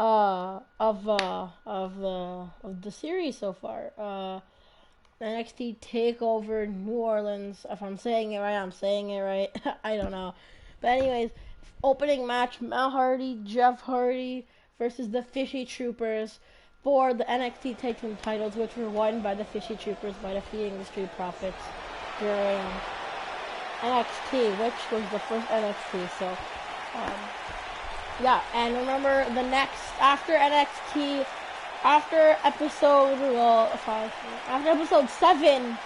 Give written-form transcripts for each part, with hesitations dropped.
of the series so far. NXT TAKEOVER New Orleans. If I'm saying it right, I'm saying it right. I don't know. But anyways, opening match, Matt Hardy, Jeff Hardy versus the Fishy Troopers for the NXT Tag Team titles, which were won by the Fishy Troopers by defeating the Street Profits during NXT, which was the first NXT. So, yeah, and remember after NXT, after episode 7,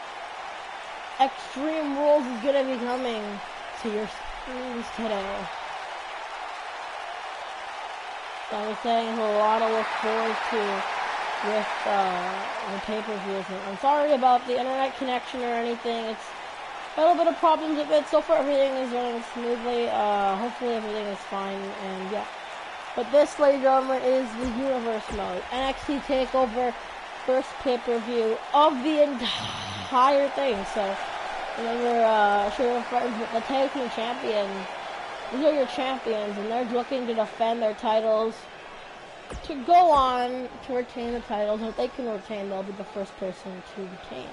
Extreme Rules is gonna be coming to your screens today. So I was saying there's a lot to look forward to with the pay-per-views. I'm sorry about the internet connection or anything. It's a little bit of problems with it. So far everything is running smoothly. Hopefully everything is fine, and yeah. But this, ladies and gentlemen, is the Universe mode. NXT TakeOver, first pay-per-view of the entire thing. So remember, show your friends with the Tag Team Champions. These are your champions, and they're looking to defend their titles to go on to retain the titles. And if they can retain, they'll be the first person to retain.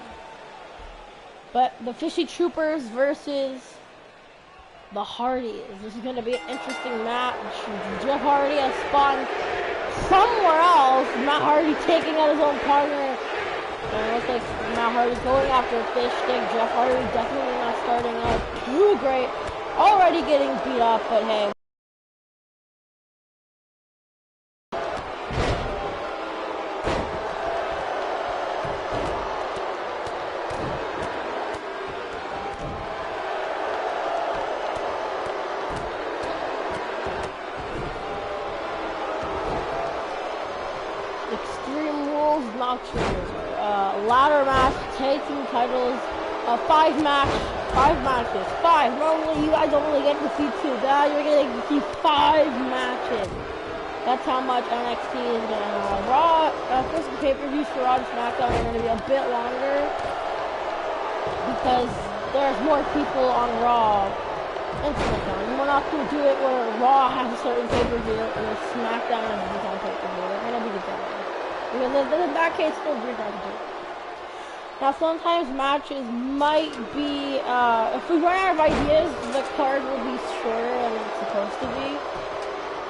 But the Fishy Troopers versus the Hardys. This is going to be an interesting match. Jeff Hardy has spawned somewhere else. Matt Hardy taking out his own partner. And it looks like Matt Hardy's going after a fish stick. Jeff Hardy definitely not starting out too great. Already getting beat up, but hey. Extreme Rules Nocturne. Ladder match, tag team titles, 5 matches. 5. Normally you guys don't really get to see 2. Now you're getting to see 5 matches. That's how much NXT is gonna have. Raw, first pay-per-views for Raw and SmackDown are gonna be a bit longer because there's more people on Raw and SmackDown. We're not gonna do it where Raw has a certain pay-per-view and then SmackDown has a different pay-per-view. They're gonna be together. Because in that case, still weird not to do. Now, sometimes matches might be, if we run out of ideas, the card will be shorter than it's supposed to be.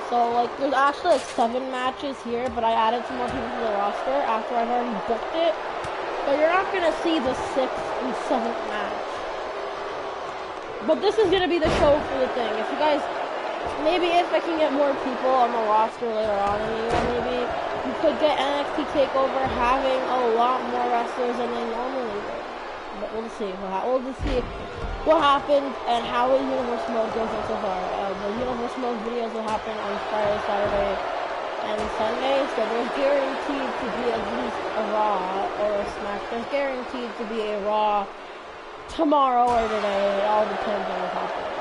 So, like, there's actually, like, 7 matches here, but I added some more people to the roster after I've already booked it. But you're not going to see the 6th and 7th match. But this is going to be the show for the thing. If you guys, maybe if I can get more people on the roster later on in the year, maybe you could get NXT TakeOver having a lot more wrestlers than they normally would. But we'll see. We'll just see what happens and how the Universe mode goes on so far. The Universe mode videos will happen on Friday, Saturday, and Sunday. So there's guaranteed to be at least a Raw or a Smack. There's guaranteed to be a Raw tomorrow or today. It all depends on what's happening.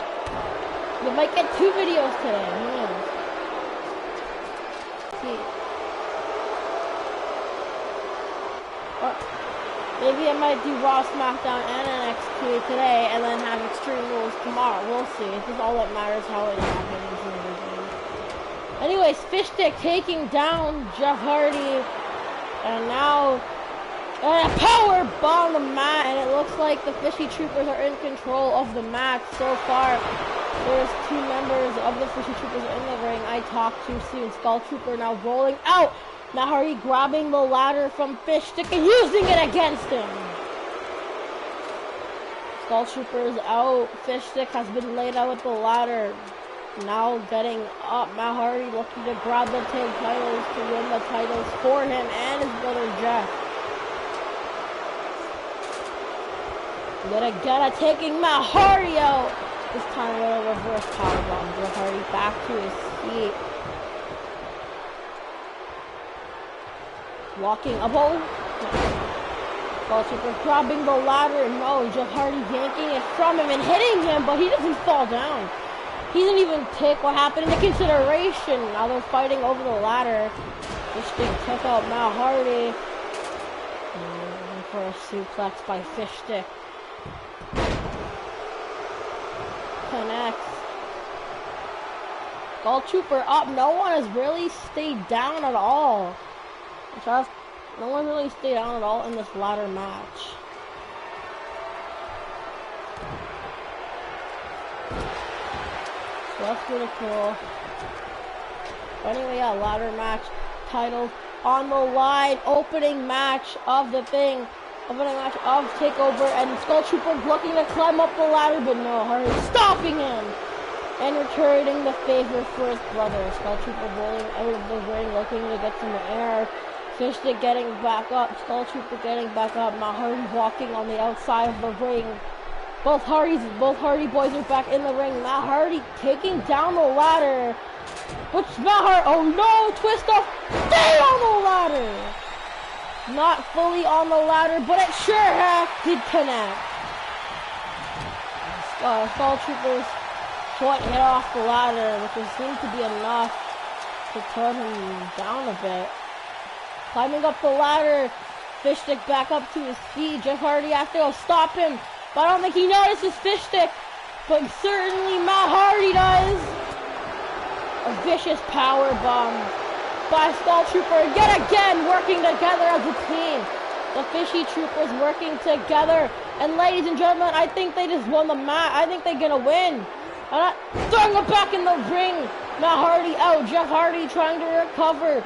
You might get 2 videos today. Who knows? See. Or maybe I might do Raw, SmackDown, and NXT today, and then have Extreme Rules tomorrow. We'll see. It's just all that matters how it happens and everything. Anyways, Fish Stick taking down Jeff Hardy, and now a power bomb the mat, and it looks like the Fishy Troopers are in control of the match so far. There's 2 members of the Fishy Troopers in the ring. I talked too soon. Skull Trooper now rolling out. Now Hardy grabbing the ladder from Fish Stick and using it against him. Skull Trooper's out. Fish Stick has been laid out with the ladder. Now getting up. Matt Hardy looking to grab the tag titles to win the titles for him and his brother Jeff. Gonna taking Matt Hardy out. This time with a reverse powerbomb. Jeff Hardy back to his feet. Walking up, Skull Trooper grabbing the ladder. No, Jeff Hardy yanking it from him and hitting him, but he doesn't fall down. He didn't even take what happened into consideration. Now they're fighting over the ladder. Fish Stick took out Matt Hardy. And for a suplex by Fish Stick. Connects. Skull Trooper up. No one has really stayed down at all. No one really stayed down at all in this ladder match. So that's pretty cool. But anyway, yeah, ladder match, titles on the line, opening match of the thing, opening match of TakeOver, and Skull Trooper looking to climb up the ladder, but no, Hardy's stopping him and returning the favor for his brother. Skull Trooper rolling out of the ring, looking to get some air. Fishstick getting back up, Skull Trooper getting back up. Matt Hardy walking on the outside of the ring. Both Hardy boys are back in the ring. Matt Hardy taking down the ladder. But Matt Hardy, oh no, twist off, stay on the ladder. Not fully on the ladder, but it sure did connect. Skull Trooper's foot hit off the ladder, which seemed to be enough to turn him down a bit. Climbing up the ladder, Fishstick back up to his feet. Jeff Hardy has to go stop him, but I don't think he notices Fishstick, but certainly Matt Hardy does. A vicious power bomb by Skull Trooper, yet again working together as a team. The Fishy Troopers working together, and ladies and gentlemen, I think they just won the match. I think they're gonna win. Throwing it back in the ring. Matt Hardy out, Jeff Hardy trying to recover.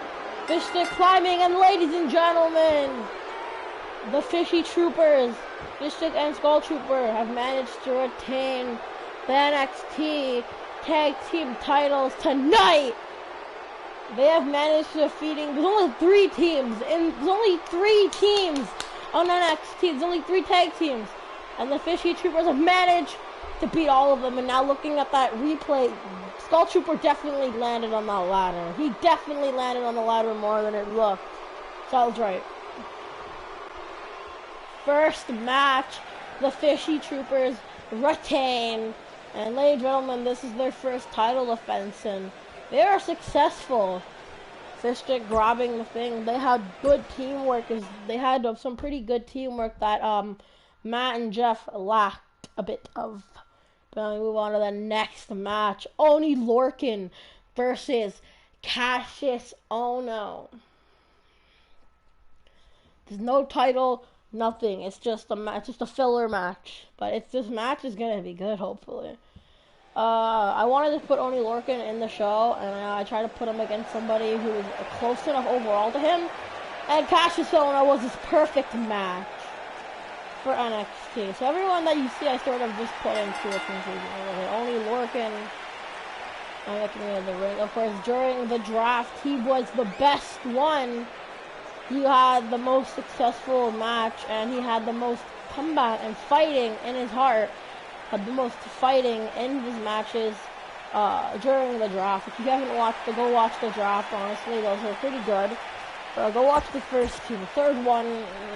Fishstick climbing, and ladies and gentlemen, the Fishy Troopers, Fishstick and Skull Trooper, have managed to retain the NXT Tag Team titles tonight. They have managed to defeating, there's only 3 teams on NXT, there's only 3 tag teams, and the Fishy Troopers have managed to beat all of them. And now looking at that replay, Skull Trooper definitely landed on that ladder. He definitely landed on the ladder more than it looked. So I was right. First match, the Fishy Troopers retain. And ladies and gentlemen, this is their first title defense, and they are successful. Fishstick grabbing the thing. They had good teamwork. They had some pretty good teamwork that Matt and Jeff lacked a bit of. But we move on to the next match. Oni Lorcan versus Cassius Ohno. There's no title, nothing. It's just a match, just a filler match. But this match is gonna be good, hopefully. I wanted to put Oni Lorcan in the show, and I tried to put him against somebody who was close enough overall to him. And Cassius Ohno was his perfect match for NXT. So everyone that you see, I sort of just put into a conclusion. Oni Lorcan, I'm looking at the ring. Of course, during the draft, he was the best one. He had the most successful match, and he had the most combat and fighting in his heart. Had the most fighting in his matches during the draft. If you haven't watched it, go watch the draft. Honestly, those are pretty good. Go watch the first 2. The third one,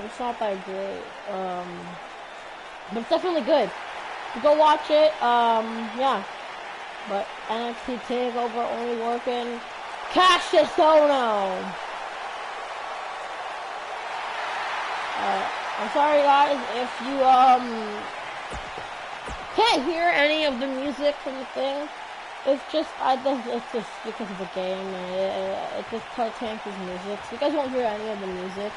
it's not that great. But it's definitely good. Go watch it. Yeah. But NXT TakeOver, Oni Lorcan, Cassius Ohno. I'm sorry guys if you can't hear any of the music from the thing. It's just because of the game. It just tanks music, so you guys won't hear any of the music.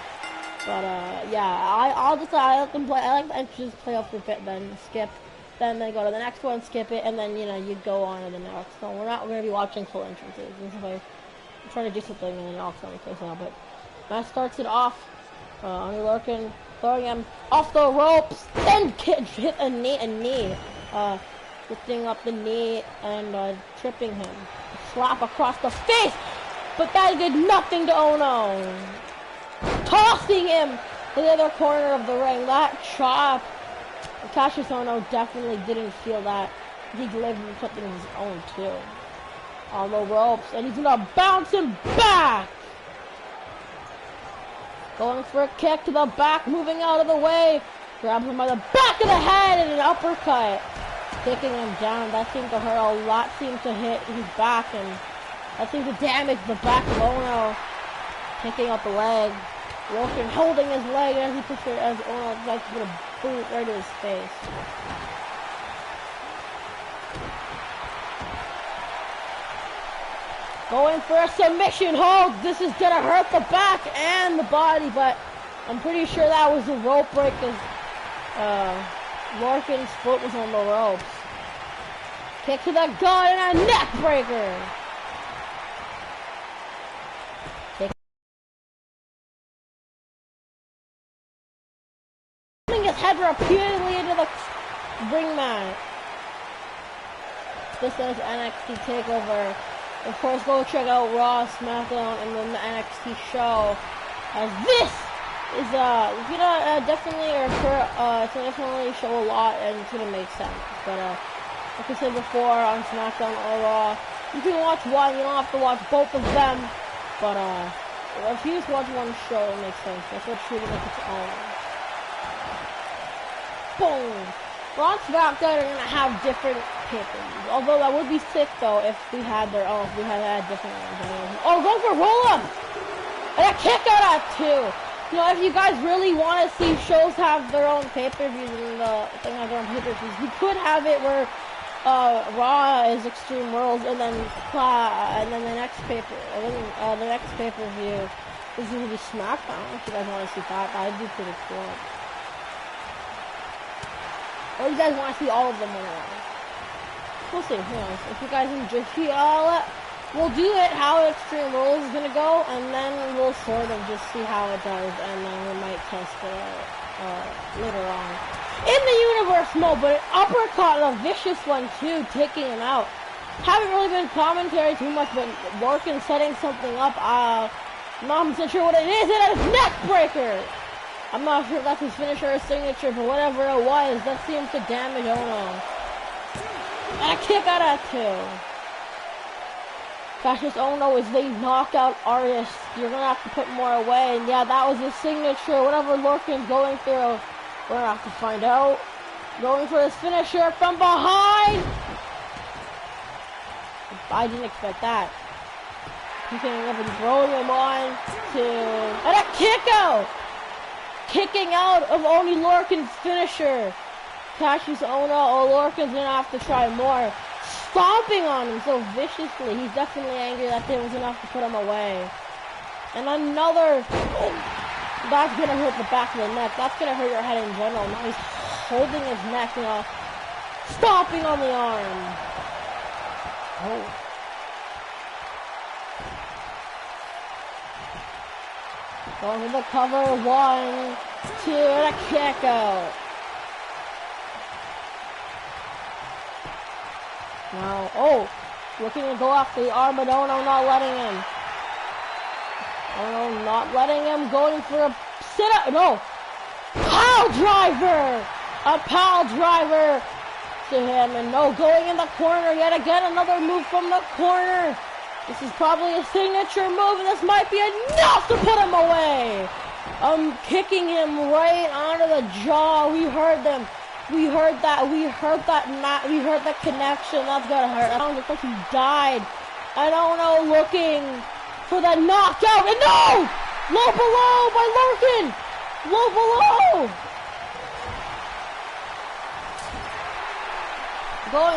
But yeah, I let them play. I like to just play off for a bit, then skip, then go to the next one, skip it, and then you go on to the next. So we're not going to be watching full entrances. I'm trying to do something, and then I'll play now. But that starts it off. Oni Lorcan throwing him off the ropes, then hit a knee. Lifting up the knee and tripping him. A slap across the face, but that did nothing to Ohno. Tossing him to the other corner of the ring. That chop. Cassius Ohno definitely didn't feel that. He delivered something of his own too. On the ropes, and he's gonna bounce him back. Going for a kick to the back, moving out of the way. Grabs him by the back of the head and an uppercut. Taking him down. That seemed to hurt a lot. Seemed to hit his back, and that seemed to damage the back of Ohno. Picking up the leg. Lorcan holding his leg as he puts it, as Ohno likes to put a boot right to his face. Going for a submission hold. This is gonna hurt the back and the body, but I'm pretty sure that was a rope break because Lorcan's foot was on the ropes. Kick to the gut and a neck breaker. His head repeatedly into the ring mat. This is NXT TAKEOVer. Of course, go check out Raw, SmackDown, and then the NXT show. As this is definitely it's gonna definitely show a lot, and it's gonna make sense. But like I said before, on SmackDown or Raw, you can watch one. You don't have to watch both of them. But if you just watch one show, it makes sense. That's what treating it its own. Boom! Raw and SmackDown are gonna have different pay-per-views. Although that would be sick though if we had their own. If we had different ones. Oh, go for roll-up! And a kick out at 2. You know, if you guys really want to see shows have their own pay-per-views and the thing have their own pay-per-views, you could have it where Raw is Extreme Worlds and then the next pay-per-view is going to be SmackDown. If you guys want to see that, that'd be pretty cool. Or you guys want to see all of them in a row. We'll see. Who knows? If you guys enjoy, we'll do it how Extreme Rules is gonna go, and then we'll sort of just see how it does, and then we might test it later on in the universe mode. But an uppercut and a vicious one too, taking him out. Haven't really been commentary too much, but Lorcan setting something up. I'm not sure what it is. It is neck breaker. I'm not sure if that's his finisher or signature, but whatever it was, that seems to damage Ono. And a kick out at 2. Cassius Ono is the knockout artist. You're gonna have to put more away. And yeah, that was his signature. Whatever Lorcan's going through, we're gonna have to find out. Going for his finisher from behind. I didn't expect that. He's gonna up and throwing him on to and a kick out. Kicking out of only Lorcan's finisher. Cassius Ono, Lorcan's gonna have to try more. Stomping on him so viciously. He's definitely angry that there was enough to put him away. And another, that's gonna hurt the back of the neck. That's gonna hurt your head in general. Now he's holding his neck, you know, stomping on the arm. Oh. Going to the cover, 1, 2, and a kick out. Now, looking to go off the arm, but Ono not letting him. Ono not letting him, going for a sit-up, no! Pile driver! A pile driver to him, and no, going in the corner, yet again, another move from the corner. This is probably a signature move, and this might be enough to put him away. Kicking him right onto the jaw. We heard them. We heard that connection. That's gonna hurt. I don't look like he died. I don't know, looking for the knockout. And no! Low below by Lorcan! Low below!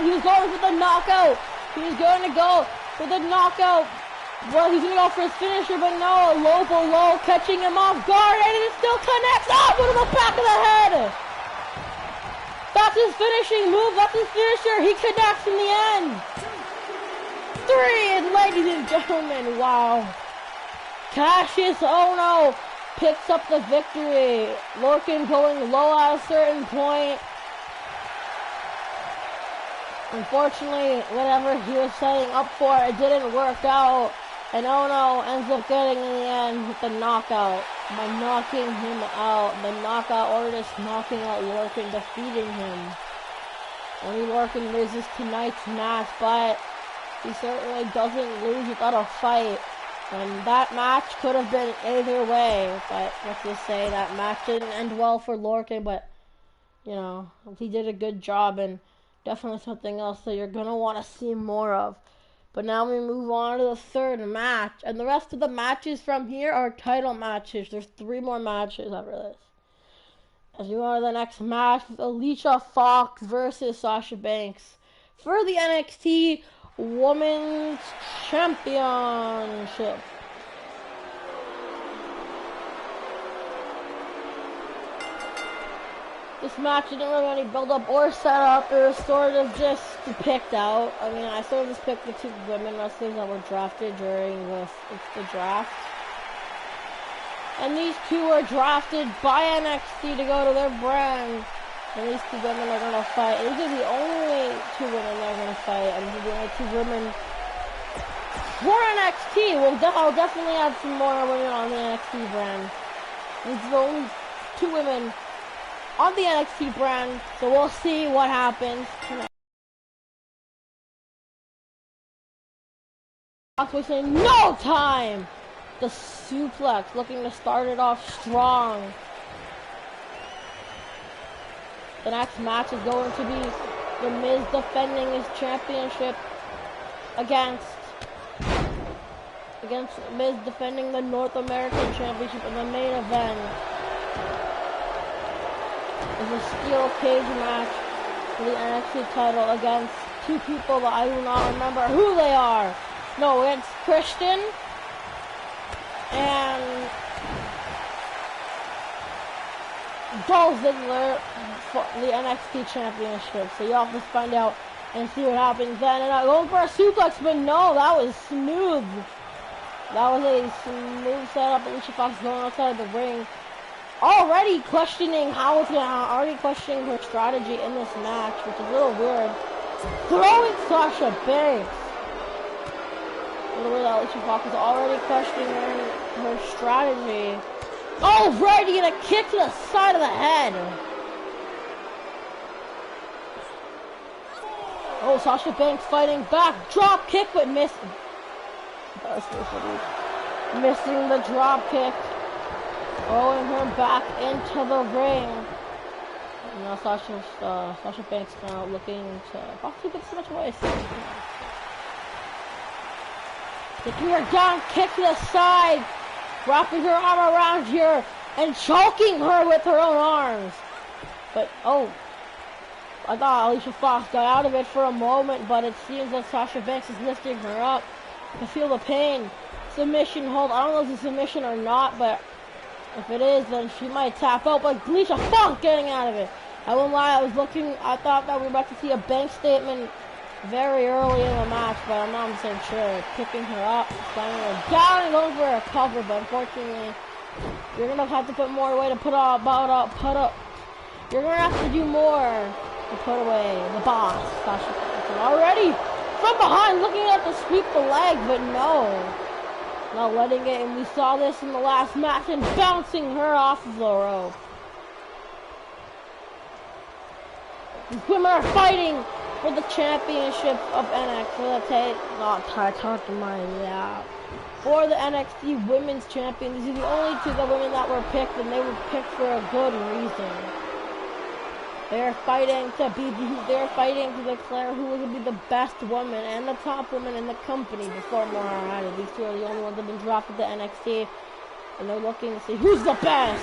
He's going for the knockout. He's going to go for the knockout. Well, he's going to go for his finisher, but no. Low below, catching him off guard, and it still connects. Oh, to the back of the head. That's his finishing move. That's his finisher. He connects in the end. 3, and ladies and gentlemen, wow. Cassius Ono picks up the victory. Lorcan going low at a certain point. Unfortunately, whatever he was setting up for, it didn't work out. And Ono ends up getting in the end with the knockout by knocking him out. The knockout artist knocking out Lorcan, defeating him. Only Lorcan loses tonight's match, but he certainly doesn't lose without a fight. And that match could have been either way, but let's just say that match didn't end well for Lorcan, but, you know, he did a good job, and definitely something else that you're going to want to see more of. But now we move on to the third match. And the rest of the matches from here are title matches. There's 3 more matches after this. As we go on to the next match, Alicia Fox versus Sasha Banks for the NXT Women's Championship. This match didn't really have any build-up or setup. It was sort of just picked out. I mean, I sort of just picked the two women wrestlers that were drafted during the draft. And these two were drafted by NXT to go to their brand. And these two women are going to fight. These are the only two women that are going to fight. And these are the only two women for NXT. I'll definitely add some more women on the NXT brand. These are the only two women on the NXT brand, so we'll see what happens tonight. Not wasting no time! The suplex, looking to start it off strong. The next match is going to be The Miz defending his championship against Miz defending the North American Championship in the main event. It's a steel cage match for the NXT title against two people that I do not remember who they are. No, it's Christian and Dolph Ziggler for the NXT Championship. So you'll have to find out and see what happens then. And I'm going for a suplex, but no, that was smooth. That was a smooth setup. Alicia Fox going outside the ring. Already questioning questioning her strategy in this match, which is a little weird. Throwing Sasha Banks. A little weird that Alicia Fox is already questioning her strategy. Already gonna kick to the side of the head. Oh, Sasha Banks fighting back. Drop kick, but missing. Missing the drop kick. Throwing her back into the ring. And now Sasha Banks now looking to possibly get so much away. Taking her down, kick to the side, wrapping her arm around here, and choking her with her own arms. But I thought Alicia Fox got out of it for a moment, but it seems that Sasha Banks is lifting her up to feel the pain. Submission hold. I don't know if it's a submission or not, but if it is, then she might tap out, but Alicia Fox getting out of it. I won't lie, I thought that we were about to see a bank statement very early in the match, but I'm not so sure. Picking her up, slamming her down, and going for a cover, but unfortunately, you're going to have to put more away to put up. You're going to have to do more to put away the boss, Sasha Banks. Already, from behind, looking at to sweep the leg, but no. Not letting it, and we saw this in the last match, and bouncing her off of the rope. These women are fighting for the championship of NXT. For the NXT Women's Champion. These are the only two women that were picked, and they were picked for a good reason. They're fighting to declare who will be the best woman and the top woman in the company before more are added. These two are the only ones that have been drafted to NXT, and they're looking to see who's the best.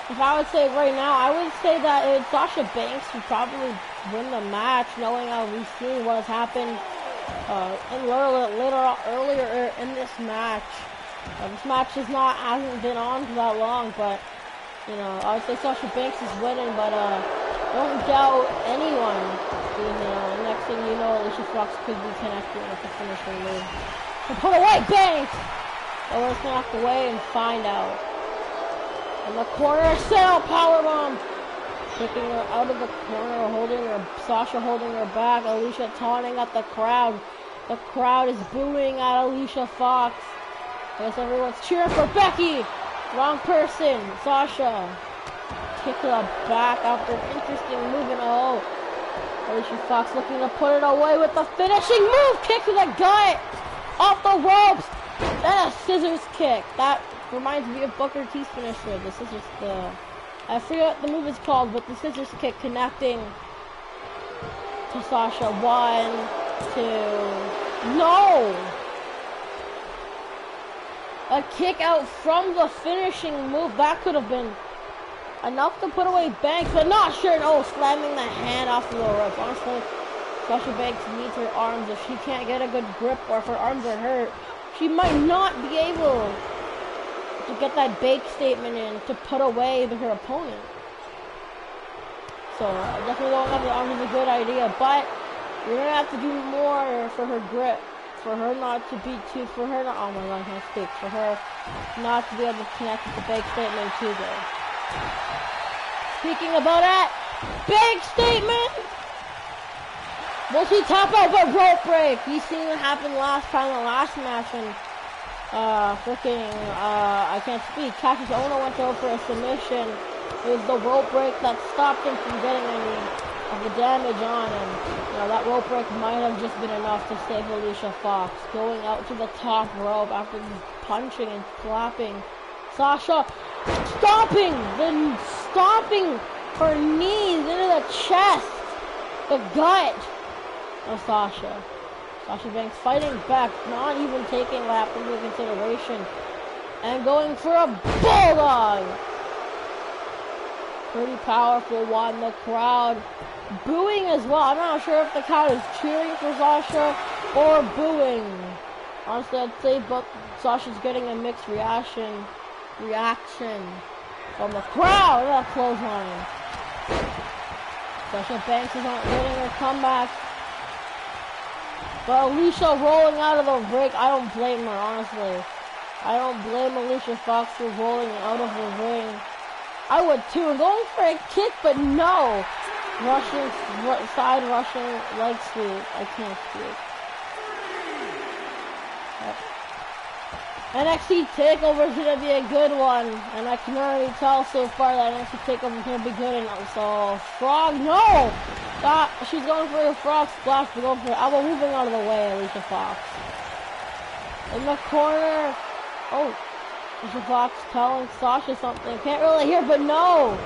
If I would say right now, I would say that Sasha Banks would probably win the match, knowing how we've seen what has happened earlier in this match. This match hasn't been on for that long, but you know, I would say Sasha Banks is winning, but don't doubt anyone. Next thing you know, Alicia Fox could be connecting with the finishing move. So put away Banks! So we're just gonna have to wait and find out. In the corner, Sarah powerbomb! Picking her out of the corner, Sasha holding her back, Alicia taunting at the crowd. The crowd is booing at Alicia Fox. I guess everyone's cheering for Becky! Wrong person, Sasha. Kick to the back after an interesting move, and Alicia Fox looking to put it away with the finishing move. Kick to the gut, off the ropes, then a scissors kick. That reminds me of Booker T's finisher. The scissors, I forget what the move is called, but the scissors kick connecting to Sasha. 1, 2, no. A kick out from the finishing move. That could have been enough to put away Banks, but not sure. No, slamming the hand off the ropes. Honestly, Sasha Banks needs her arms. If she can't get a good grip or if her arms are hurt, she might not be able to get that bake statement in to put away her opponent. So definitely going up the arms is a good idea, but you're gonna have to do more for her grip, for her not to be too, for her not, oh my god, I can't speak, for her not to be able to connect with the bake statement too good. Speaking about that, bake statement! Will she tap out a rope break? You seen what happened last time, the last match, and I can't speak. Cassius Ohno went over for a submission. It was the rope break that stopped him from getting any of the damage on, and that rope break might have just been enough to save Alicia Fox. Going out to the top rope after punching and slapping Sasha, stomping her knees into the chest, the gut of Sasha. Sasha Banks fighting back, not even taking that into consideration, and going for a bulldog. Pretty powerful one. The crowd booing as well. I'm not sure if the crowd is cheering for Sasha or booing. Honestly, I'd say but Sasha's getting a mixed reaction from the crowd. That clothesline. Sasha Banks is not getting her comeback. But Alicia rolling out of the ring, I don't blame her, honestly. I don't blame Alicia Fox for rolling out of the ring. I would too, going for a kick, but no. Side rushing leg sweep. I can't speak. NXT TAKEOVER is going to be a good one, and I can already tell so far that NXT TAKEOVER is going to be good. And so, frog, no! She's going for a frog splash to go for it. I'm moving out of the way, Alicia Fox. In the corner, oh. Alicia Fox telling Sasha something. Can't really hear, but no!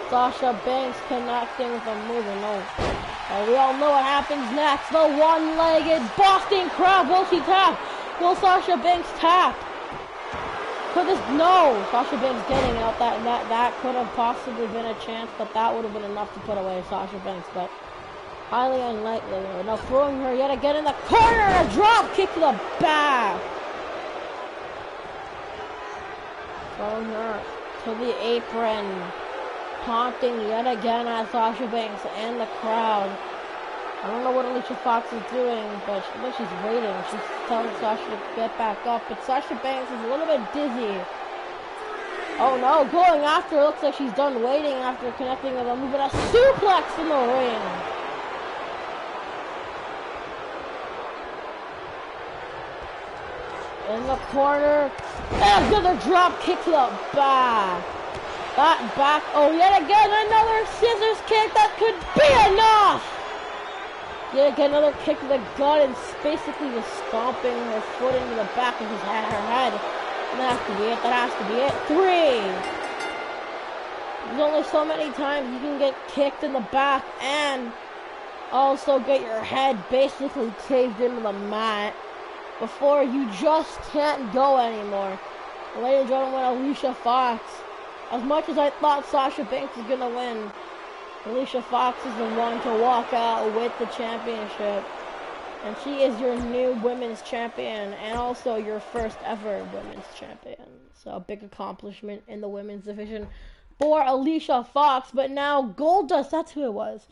Sasha Banks connecting with a move, and no. We all know what happens next. The one-legged Boston Crab. Will she tap? Will Sasha Banks tap? No! Sasha Banks getting out. That could have possibly been a chance, but that would have been enough to put away Sasha Banks, but highly unlikely. Now throwing her yet again in the corner, and a drop kick to the back. Throwing her to the apron, taunting yet again at Sasha Banks and the crowd. I don't know what Alicia Fox is doing, but she's waiting. She's telling Sasha to get back up, but Sasha Banks is a little bit dizzy. Oh no, going after, it looks like she's done waiting after connecting with a move, but a suplex in the ring. In the corner, and another drop kick to the back. Back, oh, yet again, another scissors kick, that could be enough! Yet again, another kick to the gut, and basically just stomping her foot into the back of her head. And that has to be it, 3! There's only so many times you can get kicked in the back, and also get your head basically caved into the mat before you just can't go anymore. Ladies and gentlemen, Alicia Fox. As much as I thought Sasha Banks was gonna win, Alicia Fox is the one to walk out with the championship. And she is your new women's champion, and also your first ever women's champion. So a big accomplishment in the women's division for Alicia Fox. But now Goldust, that's who it was.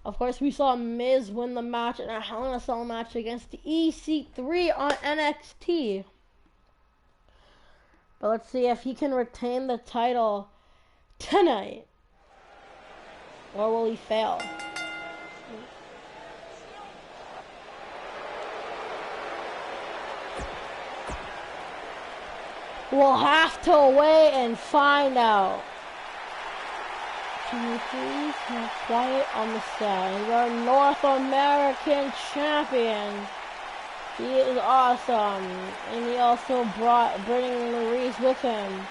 Of course, we saw Miz win the match in a Hell in a Cell match against the EC3 on NXT. But let's see if he can retain the title tonight. Or will he fail? We'll have to wait and find out. Can you please have quiet on the side? Our North American champion. He is awesome. And he also brought Brittany Maurice with him.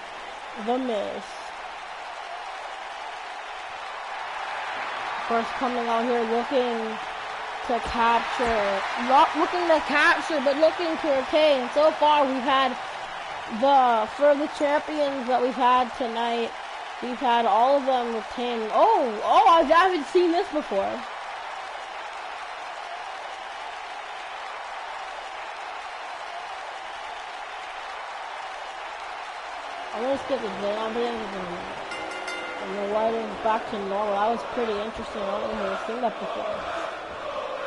The Miz. Of course, coming out here looking to capture. Not looking to capture, but looking to retain. So far, we've had for the champions that we've had tonight, we've had all of them retain. Oh, I haven't seen this before. I'm gonna skip it, but I'm beginning to and the lighting back to normal. That was pretty interesting. I don't know if I've seen that before.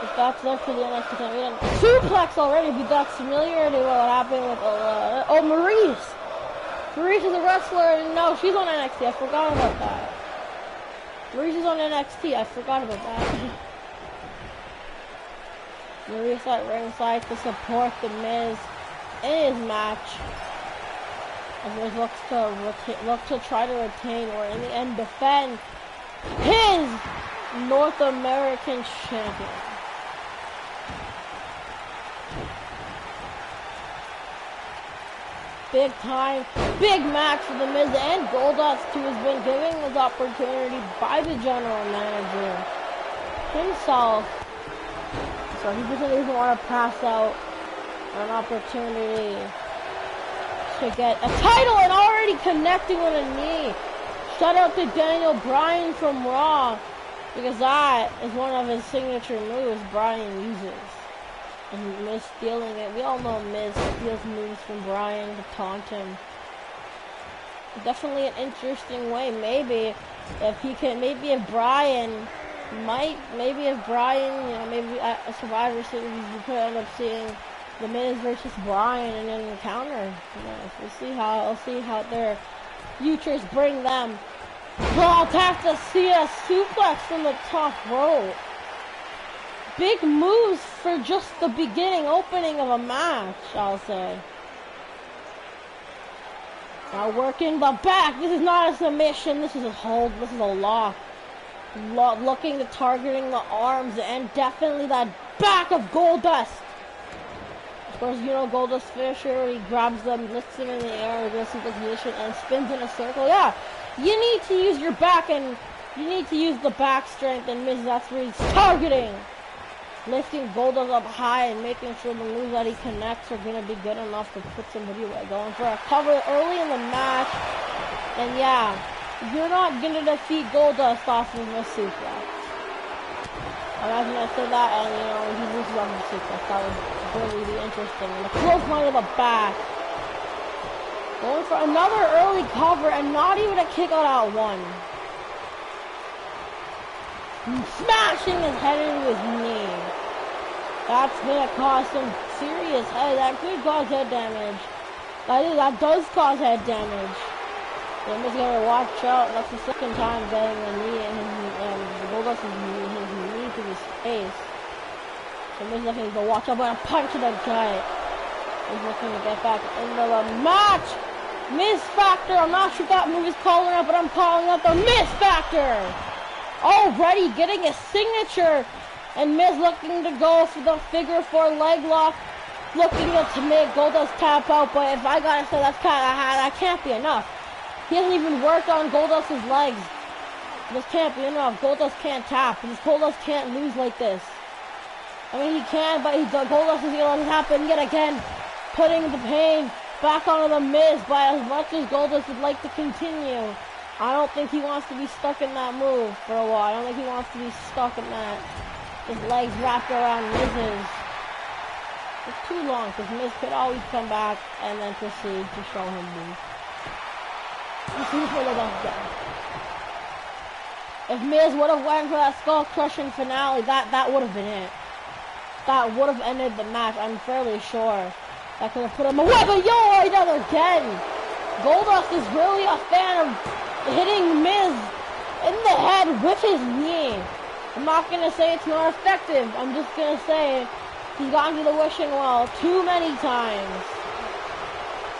If that's there for the NXT title, suplex already, but that's familiar to what happened with Maurice. Maurice is a wrestler. No, she's on NXT. I forgot about that. Maurice is on NXT. I forgot about that. Maurice at ringside to support the Miz in his match. And Miz looks to try to retain or in the end defend his North American champion. Big time, big match for the Miz and Goldust, who has been given this opportunity by the general manager himself. So he doesn't want to pass out an opportunity to get a title and already connecting with a knee. Shout out to Daniel Bryan from Raw, because that is one of his signature moves Bryan uses. And Miz stealing it. We all know Miz steals moves from Bryan to taunt him. Definitely an interesting way. Maybe if he can, maybe if Bryan, maybe at Survivor Series, we could end up seeing the Miz versus Bryan in an encounter. Yes, we'll see how their futures bring them. But I'll have to see a suplex from the top rope. Big moves for just the opening of a match, I'll say. Now working the back. This is not a submission. This is a hold. This is a lock. Looking to targeting the arms and definitely that back of Goldust. Of course, you know Goldust finisher. He grabs them, lifts them in the air, reverses the position, and spins in a circle. Yeah, you need to use your back and you need to use the back strength. And Miz, that's where he's targeting. Lifting Goldust up high and making sure the moves that he connects are going to be good enough to put somebody away. Going for a cover early in the match. And yeah, you're not going to defeat Goldust off of a suplex. Imagine I said that and, you know, he loses off of a suplex. That would really be interesting. And a close line to the back. Going for another early cover and not even a kick out at one. Smashing his head into his knee. That's gonna cause some serious head. That could cause head damage. That does cause head damage. So I'm just gonna watch out. That's the second time getting a knee in his Goldust his knee to his face. So I'm just looking to watch out, but a punch to the gut. He's looking to get back into the match. Miz Factor. I'm not sure if that move is calling out, but I'm calling out the Miz Factor. Already getting a signature, and Miz looking to go for the figure 4 leg lock, looking to make Goldust tap out. But if I gotta say, that can't be enough. He hasn't even worked on Goldust's legs. This can't be enough. Goldust can't tap. Goldust can't lose like this. I mean, he can, but Goldust is gonna let it happen yet again, putting the pain back onto the Miz. But as much as Goldust would like to continue, I don't think he wants to be stuck in that move for a while. I don't think he wants to be stuck in that. His legs wrapped around Miz's. It's too long, because Miz could always come back and then proceed to show him move. This is what they don't get. If Miz would have went for that skull-crushing finale, that would have been it. That would have ended the match, I'm fairly sure. That could have put him away, but yo, he does it again! Goldust is really a fan of hitting Miz in the head with his knee. I'm not going to say it's not effective. I'm just going to say he's gotten to the wishing well too many times.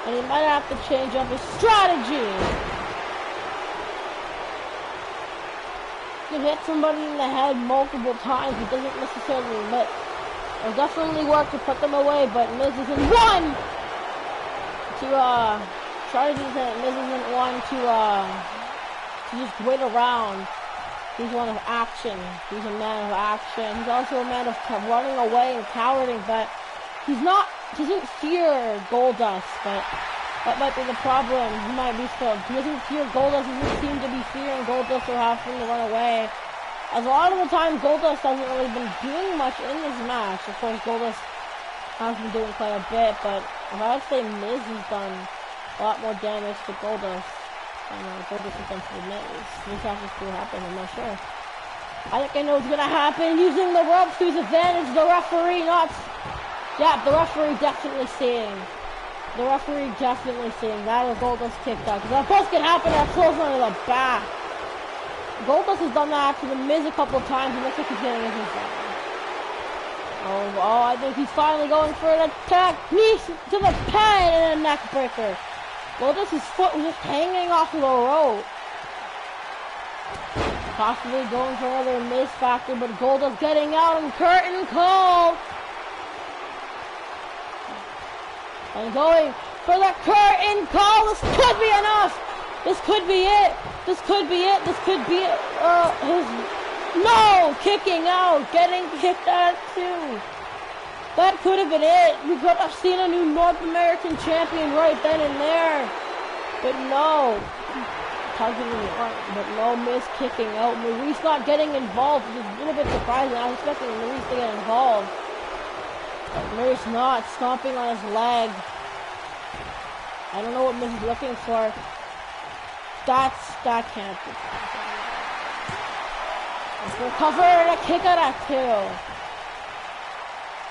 And he might have to change up his strategy. He can hit somebody in the head multiple times. It doesn't necessarily hit. It'll definitely work to put them away, but Miz isn't one to strategies that Miz isn't one to just wait around. He's one of action. He's a man of action. He's also a man of running away and cowarding, but he doesn't fear Goldust, but that might be the problem. He doesn't fear Goldust. He doesn't seem to be fearing Goldust or having to run away. As a lot of the time, Goldust hasn't really been doing much in this match. Of course, Goldust has been doing quite a bit, but I would say Miz has done a lot more damage to Goldust. And Goldust against the Miz. This has to happen, I'm not sure. I think I know what's gonna happen. Using the ropes to his advantage. The referee not. Yeah, the referee definitely seeing. The referee definitely seeing that was Goldust kicked out. Because that both can happen at close under the back. Goldust has done that to the Miz a couple of times, and looks like he's getting his inside. Oh, I think he's finally going for an attack. Knee to the pad and a neck breaker. Goldust's foot was just hanging off of the rope. Possibly going for another Miz factor, but Goldust getting out and curtain call. And going for the curtain call. This could be enough. This could be it. This could be it. This could be it. No! Kicking out. Getting kicked out too. That could have been it. We could have seen a new North American champion right then and there. But no. But no, Miz kicking out. Maurice not getting involved. It's a little bit surprising. I was expecting Maurice to get involved. But Maurice not stomping on his leg. I don't know what Miz is looking for. That can't be. Recover and a kick out at two.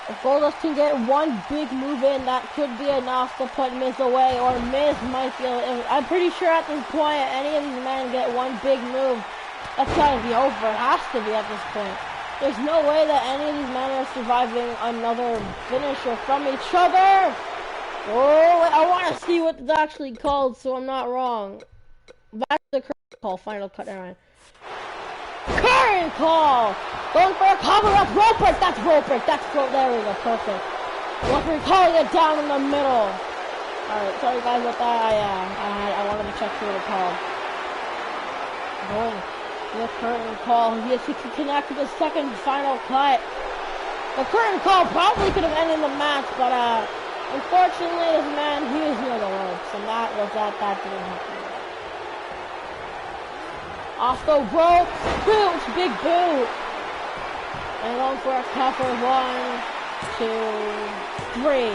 If Goldust can get one big move in, that could be enough to put Miz away, or Miz might be. I'm pretty sure at this point, any of these men get one big move, that's gotta be over. It has to be at this point. There's no way that any of these men are surviving another finisher from each other. Oh, I want to see what it's actually called, so I'm not wrong. That's the current call. Final cut, Aaron. Current call. Going for a cover up, rope break. That's rope break. There we go. Perfect. Referee calling it down in the middle. All right, sorry guys about that. I wanted to check through the call. Going. The curtain call. Yes, he can connect to the second final cut. The curtain call probably could have ended the match, but unfortunately, this man, he was near the ropes, and that didn't happen. Off the rope, boot, big boot. And going for a cover, 1, 2, 3.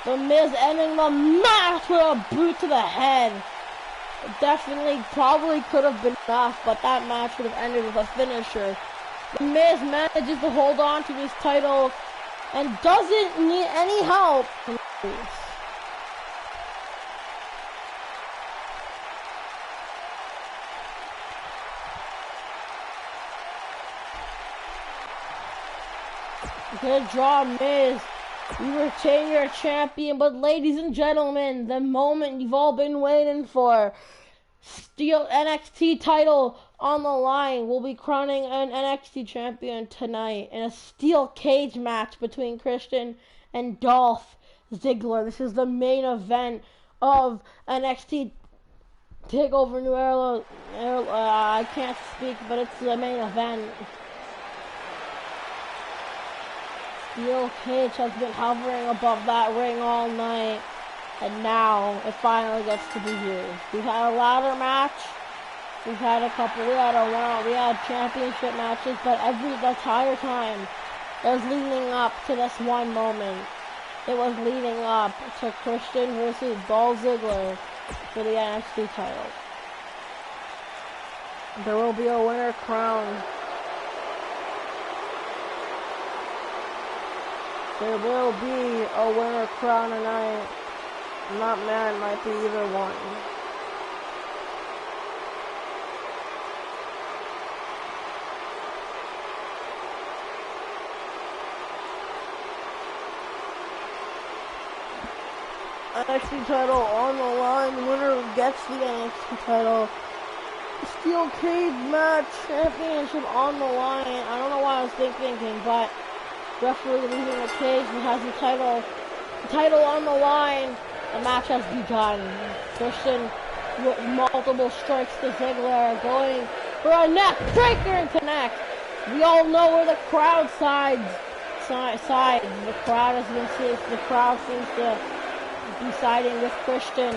The Miz ending the match with a boot to the head. Definitely, probably could have been enough, but that match would have ended with a finisher. The Miz manages to hold on to his title and doesn't need any help from Maurice. Good draw, Miz. You retain your champion, but ladies and gentlemen, the moment you've all been waiting for. Steel NXT title on the line. We'll be crowning an NXT champion tonight in a steel cage match between Christian and Dolph Ziggler. This is the main event of NXT TAKEOVER New Era. I can't speak, but it's the main event. Steel cage has been hovering above that ring all night, and now it finally gets to be used. We've had a ladder match. We've had a couple. We had championship matches, but the entire time it was leading up to this one moment. It was leading up to Christian versus Dolph Ziggler for the NXT title. There will be a winner crowned. There will be a winner crowned tonight. Not mad, might be either one. NXT title on the line. Winner gets the NXT title. Steel cage match. Championship on the line. I don't know what I was thinking, but referee leaving the cage and has the title on the line. The match has begun. Christian with multiple strikes to Ziggler, going for a neck breaker and connect. We all know where the crowd sides. The crowd has been safe. The crowd seems to be siding with Christian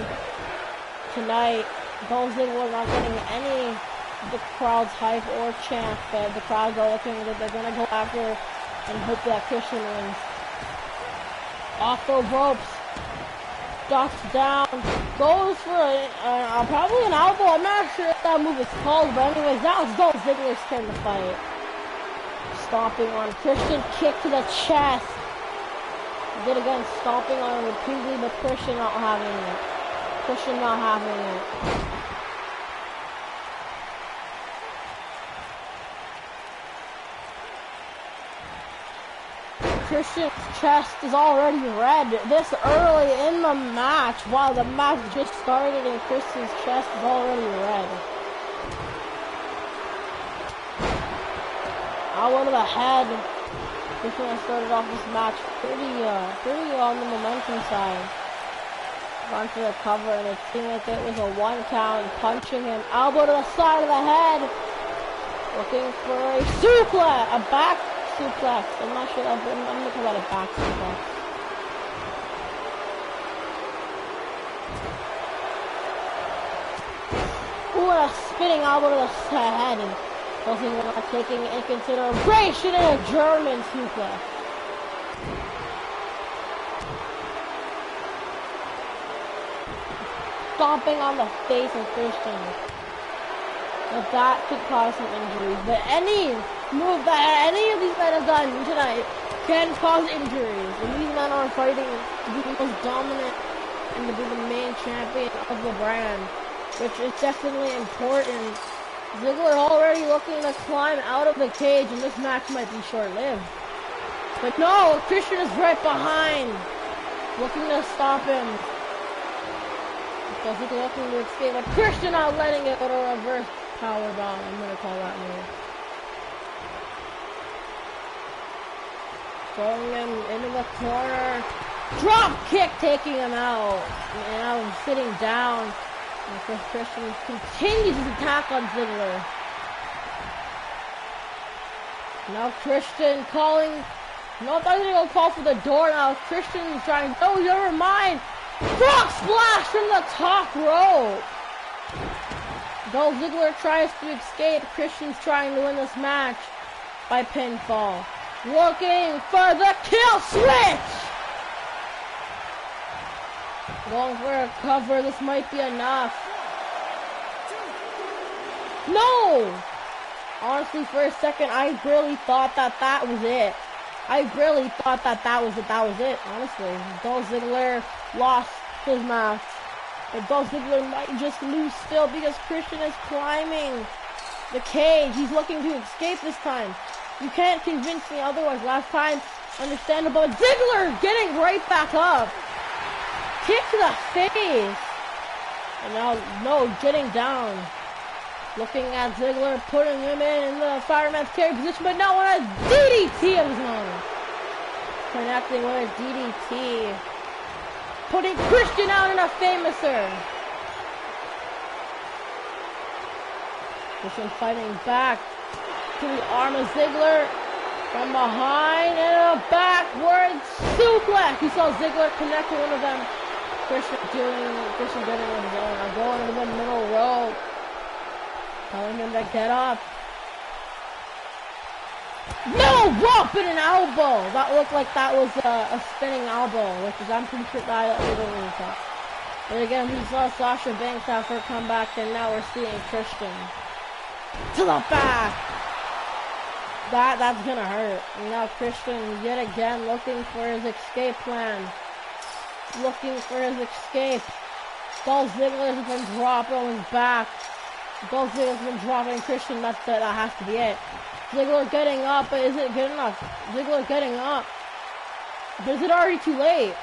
tonight. Dolph Ziggler not getting any of the crowd's hype or chant, but the crowd are looking that they're gonna go after and hope that Christian wins. Off the ropes. ducks down, goes for probably an elbow. I'm not sure if that move is called, but anyways, that was Dolph Ziggler's turn to fight. Stomping on Christian, kick to the chest. Yet again, stomping on him repeatedly, but Christian not having it. Christian not having it. Christian's chest is already red this early in the match, while the match just started and Christian's chest is already red. Out of the head. Christian has started off this match pretty on the momentum side. Gone for the cover, and it seemed like it was a 1 count, punching him. Elbow to the side of the head. Looking for a suplex, a back suplex. I'm not sure, I'm looking at a back suplex. Ooh, and a spinning elbow to the head. Nothing we're not taking into consideration in a German suplex. Stomping on the face of Christian. But that could cause some injuries. But any move that any of these men have done tonight can cause injuries. And these men are fighting to be the most dominant and to be the main champion of the brand, which is definitely important. Ziggler already looking to climb out of the cage, and this match might be short-lived. But no, Christian is right behind, looking to stop him. Because he's looking to escape, but Christian not letting it go to a reverse powerbomb. I'm going to call that move. Throwing him into the corner. Drop kick, taking him out. And now he's sitting down. And Christian continues his attack on Ziggler. Now Christian calling. No, I thought he was going to call for the door now. Christian's trying. Oh, never mind. Frog splash from the top rope. Though Ziggler tries to escape, Christian's trying to win this match by pinfall. Looking for the kill switch. Going for a cover, this might be enough. No! Honestly, for a second, I really thought that was it. I really thought that was it, honestly. Dolph Ziggler lost his match. But Dolph Ziggler might just lose still because Christian is climbing the cage. He's looking to escape this time. You can't convince me otherwise. Last time, understandable. Ziggler getting right back up. Kick to the face. And now, no, getting down. Looking at Ziggler, putting him in the fireman's carry position, but no, a DDT of his own. Connecting with a DDT. Putting Christian out in a famouser. Christian fighting back to the arm of Ziggler. From behind and a backwards suplex. You saw Ziggler connect to one of them. Christian getting his own. I'm going to the middle rope. Telling him to get up. No! Whoop! And an elbow! That looked like that was a spinning elbow, which is, I'm pretty sure that was a really tough. But again, we saw Sasha Banks have her comeback, and now we're seeing Christian. To the back! That's gonna hurt. And now Christian, yet again, looking for his escape plan. Looking for his escape. Dolph Ziggler has been dropped on his back. Dolph Ziggler's been dropping Christian, that has to be it. Ziggler getting up, but is it good enough? Ziggler getting up. But is it already too late?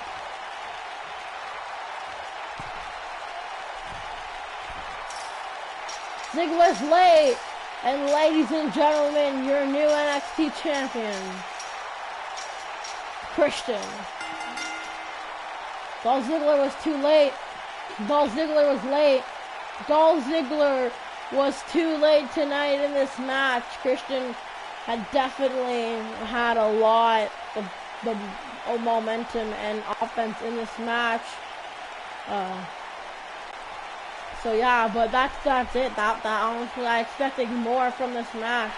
Ziggler's late. And ladies and gentlemen, your new NXT champion, Christian. Dolph Ziggler was too late. Dolph Ziggler was late. Dolph Ziggler was too late tonight in this match. Christian had definitely had a lot of momentum and offense in this match. So yeah, but that's it. That honestly, I expected more from this match.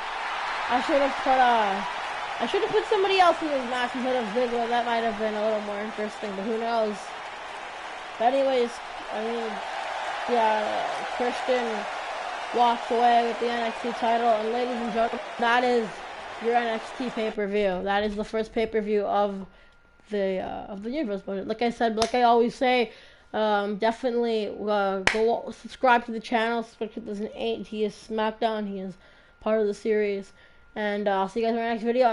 I should have put somebody else in this match instead of Ziggler. That might have been a little more interesting, but who knows? But anyways, I mean, yeah, Christian walks away with the NXT title, and ladies and gentlemen, that is your NXT pay-per-view. That is the first pay-per-view of the universe. But like I said, like I always say, definitely go subscribe to the channel. Subscribe to 2008. He is SmackDown. He is part of the series, and I'll see you guys in our next video.